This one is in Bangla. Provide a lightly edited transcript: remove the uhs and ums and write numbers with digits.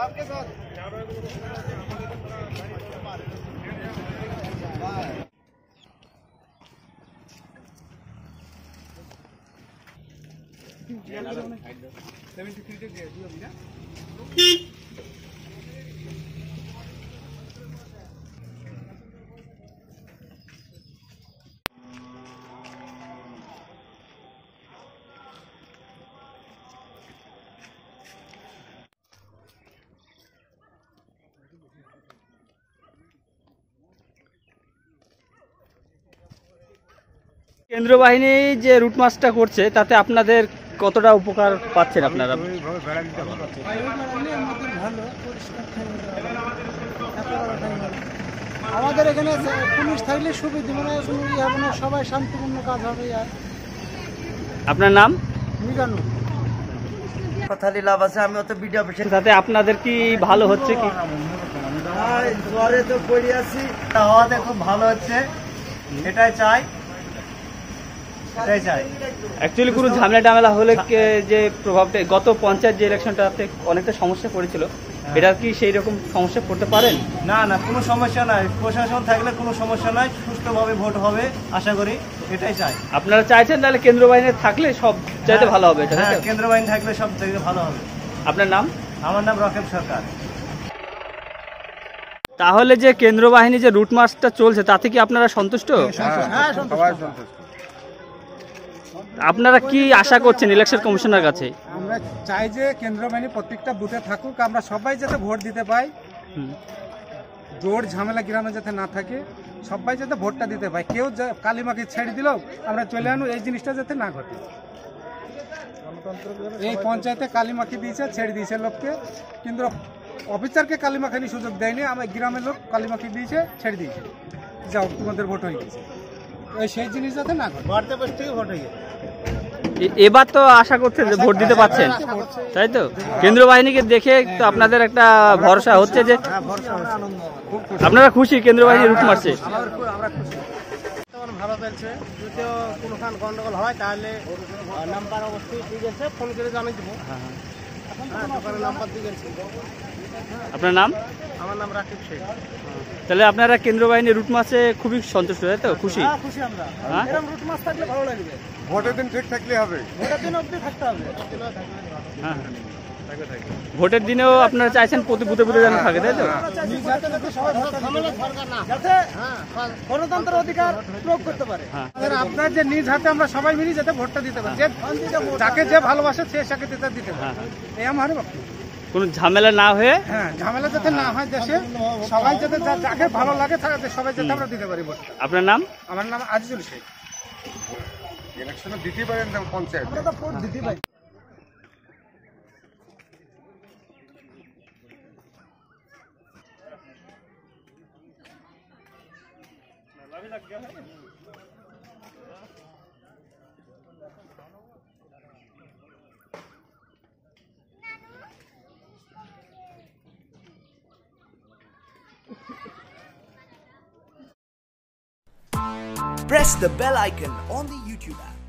आपके साथ কেন্দ্র বাহিনী যে রুট মার্চটা করছে তাতে আপনাদের কতটা উপকার পাচ্ছেন আপনারা? আমাদের এখানে পুলিশ থাকলে সুবিধা, মানে কোনো ইয়ে হবে না, সবাই শান্তিপূর্ণ কাজ হবে। আর আপনার নাম? মিজানু। কথা লাভ আছে, আমি অত ভিডিও অফিসে তাতে আপনাদের কি ভালো হচ্ছে কি? জ্বরে তো পড়ে আছি, হাওয়াতে খুব ভালো হচ্ছে, এটাই চাই। অ্যাকচুয়ালি কোনো ঝামেলা টামেলা হলে যে প্রভাবটা গত পঞ্চায়েত যে ইলেকশনটাতে অনেকটা সমস্যা পড়েছিল, এটা কি সেই রকম সমস্যা পড়তে পারেন? না না, কোনো সমস্যা নাই, প্রশাসন থাকলে কোনো সমস্যা নাই, সুষ্ঠুভাবে ভোট হবে আশা করি, এটাই চাই। আপনারা চাইছেন তাহলে কেন্দ্র বাহিনী থাকলে সব চাইতে ভালো হবে? হ্যাঁ, কেন্দ্র বাহিনী থাকলে সব থেকে ভালো হবে। আপনার নাম? আমার নাম রকেব সরকার। তাহলে যে কেন্দ্র বাহিনী যে রুট মার্চটা চলছে তাতে কি আপনারা সন্তুষ্ট? হ্যাঁ, সন্তুষ্ট। আপনারা কি আশা করছেন ইলেকশন কমিশনের কাছে? আমরা চাই যে কেন্দ্র বাহিনী প্রত্যেকটা বুথে থাকুক, আমরা সবাই যাতে ভোট দিতে পাই, জোর ঝামেলা গ্রামে যাতে না থাকে, সবাই যাতে ভোটটা দিতে পাই। কেউ কালিমাকে ছেড়ে দিলেও আমরা চলে আনু, এই জিনিসটা যাতে না ঘটে। এই পঞ্চায়েতে কালিমাকে দিয়েছে, ছেড়ে দিয়েছে লোককে, কিন্তু অফিসারকে কালিমাখানি সুযোগ দেয়নি। আমার গ্রামের লোক কালিমাকে দিয়েছে, ছেড়ে দিয়েছে, যাও তোমাদের ভোট হয়ে গেছে। সেই জিনিস যাতে না ঘটে। বাড়তে বসে থেকে ভোট হয়ে গেছে। এবার তো আশা করছেন যে ভোট দিতে পারছেন, তাই তো? কেন্দ্র বাহিনীকে দেখে তো আপনাদের একটা ভরসা হচ্ছে যে আপনারা খুশি কেন্দ্র বাহিনী রুট মারছে? ভালো চলছে। যদি কোনোখান গন্ডগোল হয় তাহলে নাম্বার অবশ্যই ঠিক আছে, ফোন করে জানিয়ে দেবো। দোকানে নাম্বার দিয়ে গেছি। আপনার নাম? আমার নাম রাকিব শেখ। তাহলে আপনারা কেন্দ্র বাহিনী রুট মার্চে খুবই সন্তুষ্ট, তাই তো? খুশি? খুশি আমরা। এরকম রুট মার্চ থাকলে ভালো লাগবে। ভোটের দিন ঠিক থাকলে হবে, ভোটের দিন অবধি থাকতে হবে। হ্যাঁ, ভোটের দিনেও আপনারা চাইছেন প্রতি বুথে বুথে যেন থাকে, তাই তো? গণতন্ত্রের অধিকার প্রয়োগ করতে পারে। আপনার যে নিজ হাতে আমরা সবাই মিলে যাতে ভোটটা দিতে পারি, যাকে যে ভালোবাসে সে সাকে দিতে পারে, এই আমার বক্তব্য। কোনো ঝামেলা না হয়ে, হ্যাঁ, ঝামেলা যাতে না হয় দেশে, সবাই যাতে যাকে ভালো লাগে সবাই যাতে আমরা দিতে পারি ভোট। আপনার নাম? আমার নাম আজিজুল শেখ। ইলেকশনে দিতে পারেন না পঞ্চায়েত, আমরা তো ভোট দিতে পারি। Press the bell icon on the YouTube app